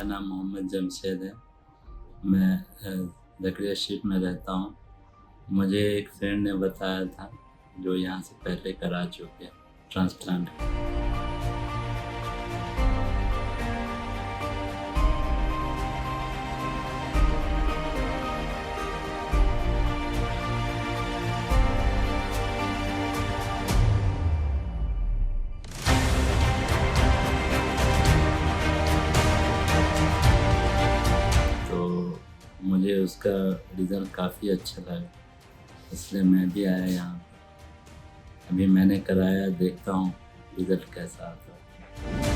मेरा नाम मोहम्मद जमशेद है। मैं ज़करिया स्ट्रीट में रहता हूँ। मुझे एक फ्रेंड ने बताया था जो यहाँ से पहले करा चुके हैं ट्रांसप्लांट। तो मुझे उसका रिज़ल्ट काफ़ी अच्छा लगा, इसलिए मैं भी आया यहाँ। अभी मैंने कराया, देखता हूँ रिज़ल्ट कैसा आता है।